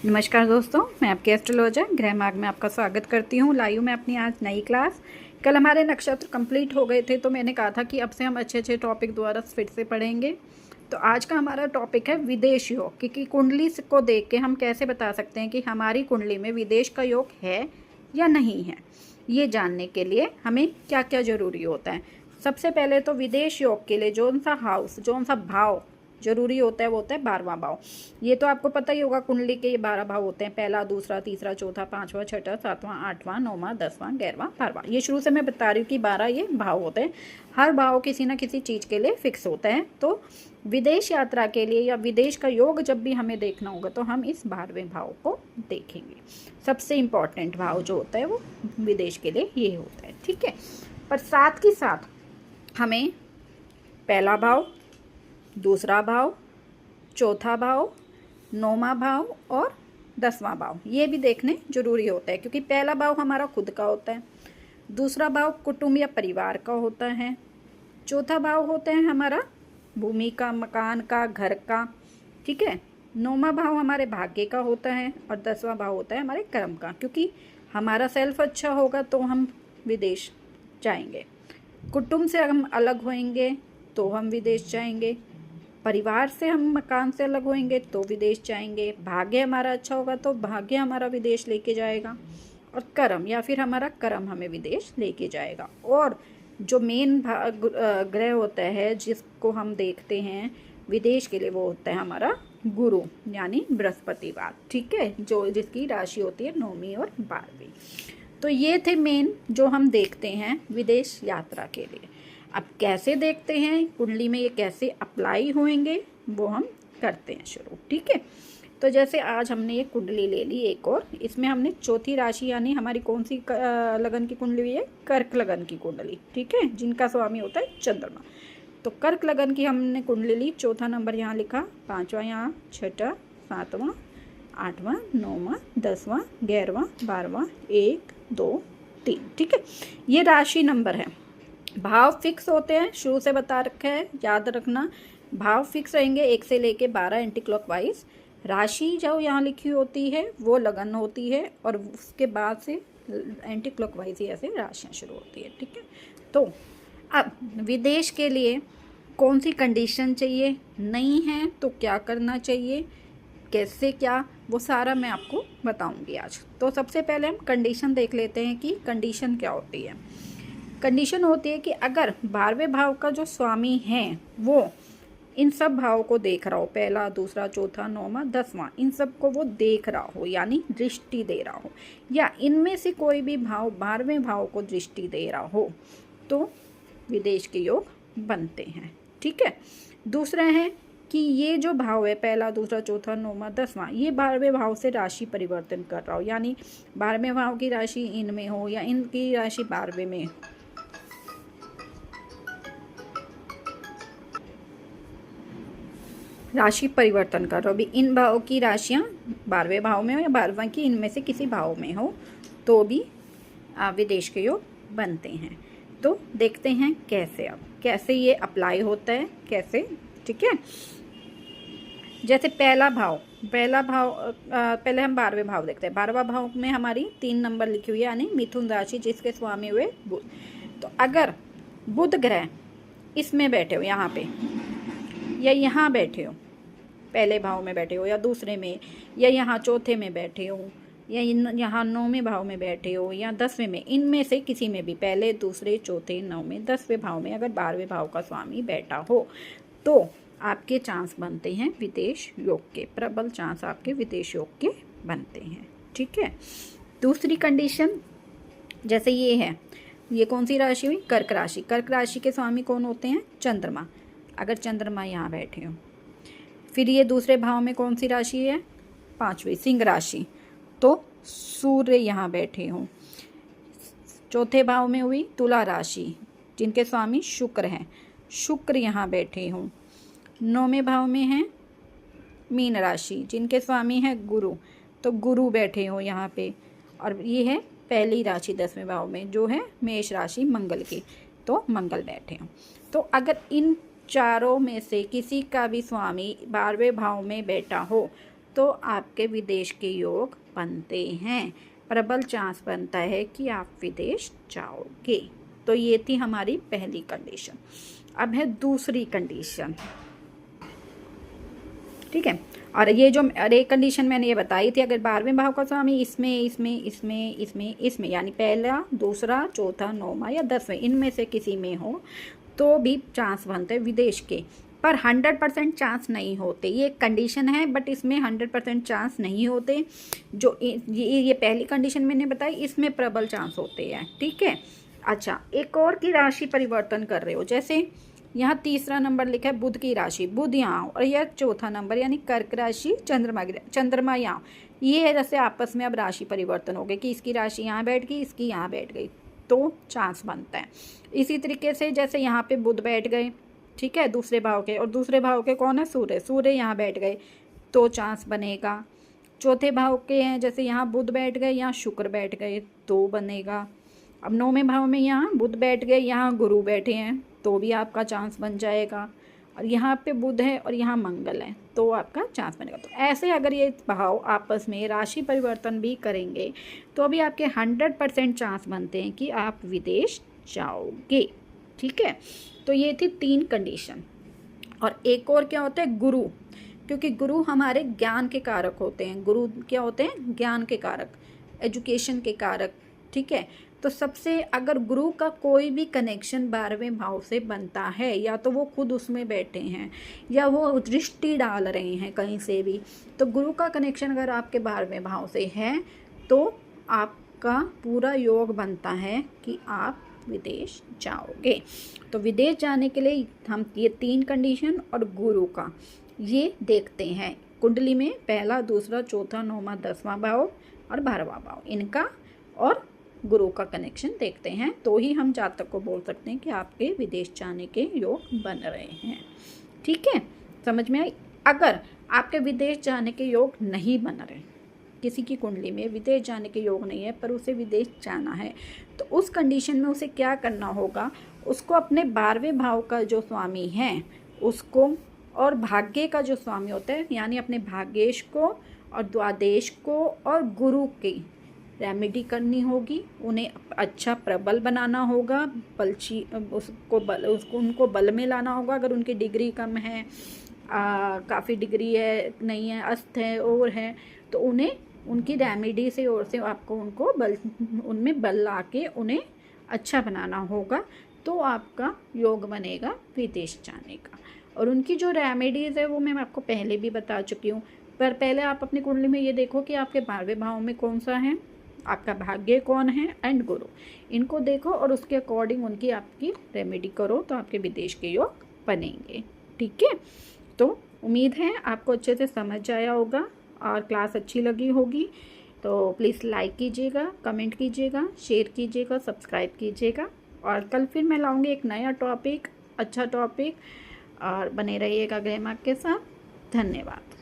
नमस्कार दोस्तों, मैं आपके एस्ट्रोलॉजर ग्रह मार्ग में आपका स्वागत करती हूँ। लाइव में अपनी आज नई क्लास। कल हमारे नक्षत्र कंप्लीट हो गए थे, तो मैंने कहा था कि अब से हम अच्छे अच्छे टॉपिक दोबारा फिर से पढ़ेंगे। तो आज का हमारा टॉपिक है विदेश योग, क्योंकि कुंडली को देख के हम कैसे बता सकते हैं कि हमारी कुंडली में विदेश का योग है या नहीं है। ये जानने के लिए हमें क्या क्या ज़रूरी होता है। सबसे पहले तो विदेश योग के लिए जौन सा हाउस, जौन सा भाव जरूरी होता है वो होता है 12वां भाव। ये तो आपको पता ही होगा, कुंडली के ये 12 भाव होते हैं। पहला, दूसरा, तीसरा, चौथा, पांचवा, छठा, सातवां, आठवां, नौवां, 10वां, 11वां, 12वां। ये शुरू से मैं बता रही हूँ कि 12 ये भाव होते हैं। हर भाव किसी ना किसी चीज़ के लिए फिक्स होता है। तो विदेश यात्रा के लिए या विदेश का योग जब भी हमें देखना होगा तो हम इस 12वें भाव को देखेंगे। सबसे इम्पॉर्टेंट भाव जो होता है वो विदेश के लिए ये होता है, ठीक है। पर साथ ही साथ हमें पहला भाव, दूसरा भाव, चौथा भाव, 9वां भाव और 10वां भाव ये भी देखने जरूरी होता है, क्योंकि पहला भाव हमारा खुद का होता है, दूसरा भाव कुटुंब या परिवार का होता है, चौथा भाव होता है हमारा भूमि का, मकान का, घर का, ठीक है। 9वां भाव हमारे भाग्य का होता है और 10वां भाव होता है हमारे कर्म का, क्योंकि हमारा सेल्फ अच्छा होगा तो हम विदेश जाएंगे, कुटुंब से हम अलग होएंगे तो हम विदेश जाएंगे, परिवार से हम मकान से अलग होएंगे तो विदेश जाएंगे, भाग्य हमारा अच्छा होगा तो भाग्य हमारा विदेश लेके जाएगा, और कर्म या फिर हमारा कर्म हमें विदेश लेके जाएगा। और जो मेन ग्रह होता है जिसको हम देखते हैं विदेश के लिए वो होता है हमारा गुरु यानी बृहस्पतिवार, ठीक है, जो जिसकी राशि होती है 9वीं और 12वीं। तो ये थे मेन जो हम देखते हैं विदेश यात्रा के लिए। अब कैसे देखते हैं, कुंडली में ये कैसे अप्लाई होंगे वो हम करते हैं शुरू, ठीक है। तो जैसे आज हमने ये कुंडली ले ली एक और, इसमें हमने चौथी राशि यानी हमारी कौन सी लगन की कुंडली है, कर्क लगन की कुंडली, ठीक है, जिनका स्वामी होता है चंद्रमा। तो कर्क लगन की हमने कुंडली ली, चौथा नंबर यहाँ लिखा, पांचवा यहाँ, छठा, सातवां, आठवां, 9वां, 10वां, 11वां, 12वां, 1, 2, 3, ठीक है। ये राशि नंबर है। भाव फिक्स होते हैं, शुरू से बता रखा है, याद रखना। भाव फिक्स रहेंगे 1 से लेके 12 एंटी क्लॉकवाइज। राशि जो यहाँ लिखी होती है वो लगन होती है और उसके बाद से एंटी क्लॉकवाइज ही ऐसे राशियाँ शुरू होती है, ठीक है। तो अब विदेश के लिए कौन सी कंडीशन चाहिए, नहीं है तो क्या करना चाहिए, कैसे क्या, वो सारा मैं आपको बताऊंगी आज। तो सबसे पहले हम कंडीशन देख लेते हैं कि कंडीशन क्या होती है। कंडीशन होती है कि अगर 12वें भाव का जो स्वामी है वो इन सब भावों को देख रहा हो, पहला, दूसरा, चौथा, 9वां, 10वां, इन सब को वो देख रहा हो यानी दृष्टि दे रहा हो, या इनमें से कोई भी भाव 12वें भाव को दृष्टि दे रहा हो, तो विदेश के योग बनते हैं, ठीक है। दूसरा है कि ये जो भाव है पहला, दूसरा, चौथा, 9वां, 10वां, ये 12वें भाव से राशि परिवर्तन कर रहा हो, यानी 12वें भाव की राशि इनमें हो या इनकी राशि 12वें में, राशि परिवर्तन कर रहा हो। अभी इन भाव की राशियाँ 12वें भाव में हो या 12वां की इनमें से किसी भाव में हो तो भी विदेश के योग बनते हैं। तो देखते हैं कैसे, अब कैसे ये अप्लाई होता है, कैसे, ठीक है। जैसे पहला भाव पहले हम 12वें भाव देखते हैं। 12वां भाव में हमारी 3 नंबर लिखी हुई है यानी मिथुन राशि, जिसके स्वामी हुए बुध। तो अगर बुध ग्रह इसमें बैठे हो, यहाँ पे या यहाँ बैठे हो, पहले भाव में बैठे हो या दूसरे में, या यहाँ चौथे में बैठे हो, या यहाँ 9वें भाव में बैठे हो या 10वें में, इनमें से किसी में भी पहले, दूसरे, चौथे, 9वें, 10वें भाव में अगर 12वें भाव का स्वामी बैठा हो तो आपके चांस बनते हैं विदेश योग के, प्रबल चांस आपके विदेश योग के बनते हैं, ठीक है। दूसरी कंडीशन जैसे ये है, ये कौन सी राशि हुई, कर्क राशि। कर्क राशि के स्वामी कौन होते हैं, चंद्रमा। अगर चंद्रमा यहाँ बैठे हो, फिर ये दूसरे भाव में कौन सी राशि है, 5वीं, सिंह राशि, तो सूर्य यहाँ बैठे हो। चौथे भाव में हुई तुला राशि, जिनके स्वामी शुक्र हैं, शुक्र यहाँ बैठे हो। 9वें भाव में है मीन राशि, जिनके स्वामी है गुरु, तो गुरु बैठे हो यहाँ पे। और ये है पहली राशि 10वें भाव में जो है मेष राशि मंगल की, तो मंगल बैठे हो। तो अगर इन चारों में से किसी का भी स्वामी 12वें भाव में बैठा हो तो आपके विदेश के योग बनते हैं, प्रबल चांस बनता है कि आप विदेश जाओगे। तो ये थी हमारी पहली कंडीशन। अब है दूसरी कंडीशन, ठीक है। और ये जो एक कंडीशन मैंने ये बताई थी, अगर 12वें भाव का स्वामी इसमें यानी पहला, दूसरा, चौथा, 9वां या 10वें इनमें से किसी में हो तो भी चांस बनते हैं विदेश के, पर 100% चांस नहीं होते। ये एक कंडीशन है बट इसमें 100% चांस नहीं होते। जो ये पहली कंडीशन मैंने बताई, इसमें प्रबल चांस होते हैं, ठीक है। अच्छा, एक और की राशि परिवर्तन कर रहे हो, जैसे यहाँ तीसरा नंबर लिखा है बुध की राशि, बुध यहाँ, और यह चौथा नंबर यानी कर्क राशि, चंद्रमा यहाँ, ये है जैसे आपस में अब राशि परिवर्तन हो गए कि इसकी राशि यहाँ बैठ गई, इसकी यहाँ बैठ गई, तो चांस बनता है। इसी तरीके से जैसे यहाँ पे बुध बैठ गए, ठीक है, दूसरे भाव के, और दूसरे भाव के कौन है, सूर्य यहाँ बैठ गए तो चांस बनेगा। चौथे भाव के हैं, जैसे यहाँ बुध बैठ गए, यहाँ शुक्र बैठ गए तो बनेगा। अब 9वें भाव में यहाँ बुध बैठ गए, यहाँ गुरु बैठे हैं तो भी आपका चांस बन जाएगा। और यहाँ पे बुध है और यहाँ मंगल है तो आपका चांस बनेगा। तो ऐसे अगर ये भाव आपस में राशि परिवर्तन भी करेंगे तो अभी आपके 100% चांस बनते हैं कि आप विदेश जाओगे, ठीक है। तो ये थी 3 कंडीशन। और एक और क्या होता है, गुरु, क्योंकि गुरु हमारे ज्ञान के कारक होते हैं। गुरु क्या होते हैं, ज्ञान के कारक, एजुकेशन के कारक, ठीक है। तो सबसे अगर गुरु का कोई भी कनेक्शन 12वें भाव से बनता है, या तो वो खुद उसमें बैठे हैं या वो दृष्टि डाल रहे हैं कहीं से भी, तो गुरु का कनेक्शन अगर आपके 12वें भाव से है तो आपका पूरा योग बनता है कि आप विदेश जाओगे। तो विदेश जाने के लिए हम ये 3 कंडीशन और गुरु का ये देखते हैं कुंडली में, पहला, दूसरा, चौथा, 9वां, 10वां भाव और 12वां भाव, इनका और गुरु का कनेक्शन देखते हैं तो ही हम जातक को बोल सकते हैं कि आपके विदेश जाने के योग बन रहे हैं, ठीक है। समझ में आई। अगर आपके विदेश जाने के योग नहीं बन रहे, किसी की कुंडली में विदेश जाने के योग नहीं है पर उसे विदेश जाना है, तो उस कंडीशन में उसे क्या करना होगा, उसको अपने 12वें भाव का जो स्वामी है उसको, और भाग्य का जो स्वामी होता है यानी अपने भाग्येश को और द्वादेश को और गुरु की रेमेडी करनी होगी। उन्हें अच्छा प्रबल बनाना होगा, उनको बल में लाना होगा। अगर उनकी डिग्री कम है, काफ़ी डिग्री है, नहीं है, अस्त है और है, तो उन्हें उनकी रेमेडी से और से आपको उनको उनमें बल ला के उन्हें अच्छा बनाना होगा, तो आपका योग बनेगा विदेश जाने का। और उनकी जो रेमेडीज़ है वो मैं आपको पहले भी बता चुकी हूँ, पर पहले आप अपनी कुंडली में ये देखो कि आपके 12वें भाव में कौन सा है, आपका भाग्य कौन है एंड गुरु, इनको देखो और उसके अकॉर्डिंग उनकी आपकी रेमेडी करो तो आपके विदेश के योग बनेंगे, ठीक है। तो उम्मीद है आपको अच्छे से समझ आया होगा और क्लास अच्छी लगी होगी। तो प्लीज़ लाइक कीजिएगा, कमेंट कीजिएगा, शेयर कीजिएगा, सब्सक्राइब कीजिएगा। और कल फिर मैं लाऊंगी एक नया टॉपिक, अच्छा टॉपिक, और बने रहिएगा ग्रह मार्ग के साथ। धन्यवाद।